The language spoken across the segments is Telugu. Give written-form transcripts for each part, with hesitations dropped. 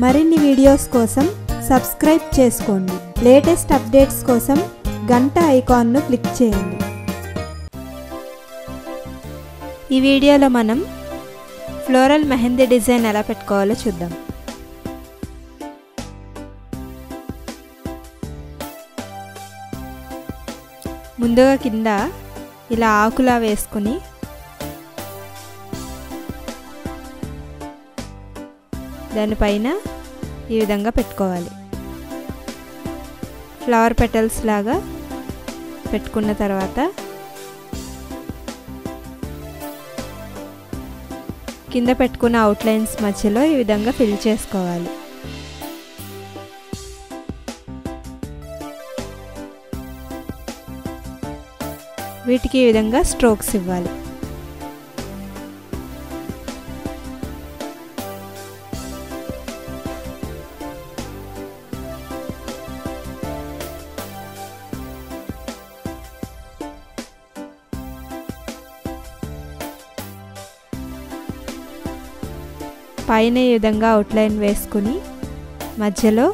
మరిన్ని వీడియోస్ కోసం సబ్స్క్రైబ్ చేసుకోండి. లేటెస్ట్ అప్డేట్స్ కోసం గంట ఐకాన్ను క్లిక్ చేయండి. ఈ వీడియోలో మనం ఫ్లోరల్ మెహందీ డిజైన్ ఎలా పెట్టుకోవాలో చూద్దాం. ముందుగా కింద ఇలా ఆకులా వేసుకొని దానిపైన ఈ విధంగా పెట్టుకోవాలి. ఫ్లవర్ పెటల్స్ లాగా పెట్టుకున్న తర్వాత కింద పెట్టుకున్న అవుట్లైన్స్ మధ్యలో ఈ విధంగా ఫిల్ చేసుకోవాలి. వీటికి ఈ విధంగా స్ట్రోక్స్ ఇవ్వాలి. పైన ఈ విధంగా అవుట్లైన్ వేసుకుని మధ్యలో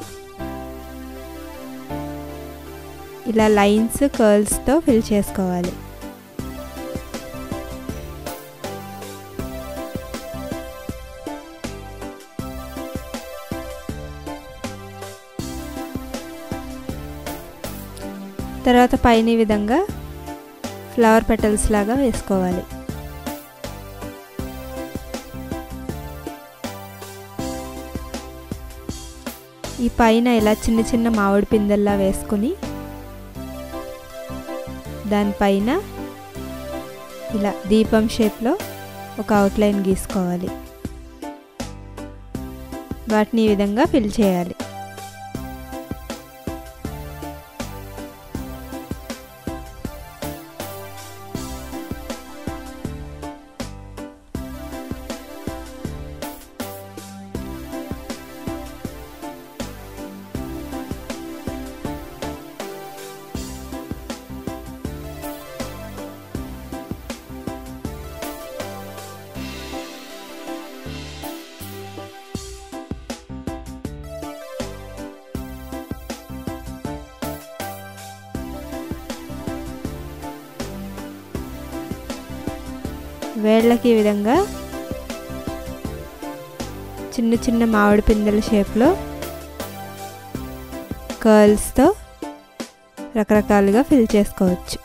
ఇలా లైన్స్ కర్ల్స్తో ఫిల్ చేసుకోవాలి. తర్వాత పైన ఈ విధంగా ఫ్లవర్ పెటల్స్ లాగా వేసుకోవాలి. ఈ పైన ఇలా చిన్న చిన్న మామిడి పిందెల్లా వేసుకుని దానిపైన ఇలా దీపం షేప్లో ఒక అవుట్లైన్ గీసుకోవాలి. వాటిని ఈ విధంగా ఫిల్ చేయాలి. వేళ్ళకి ఈ విధంగా చిన్న చిన్న మామిడి పిందెల షేప్లో కర్ల్స్తో రకరకాలుగా ఫిల్ చేసుకోవచ్చు.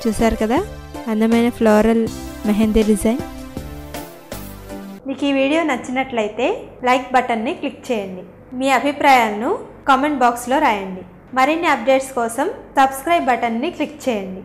చూసారు కదా అందమైన ఫ్లోరల్ మెహందీ డిజైన్. మీకు ఈ వీడియో నచ్చినట్లయితే లైక్ బటన్ని క్లిక్ చేయండి. మీ అభిప్రాయాలను కామెంట్ బాక్స్లో రాయండి. మరిన్ని అప్డేట్స్ కోసం సబ్స్క్రైబ్ బటన్ని క్లిక్ చేయండి.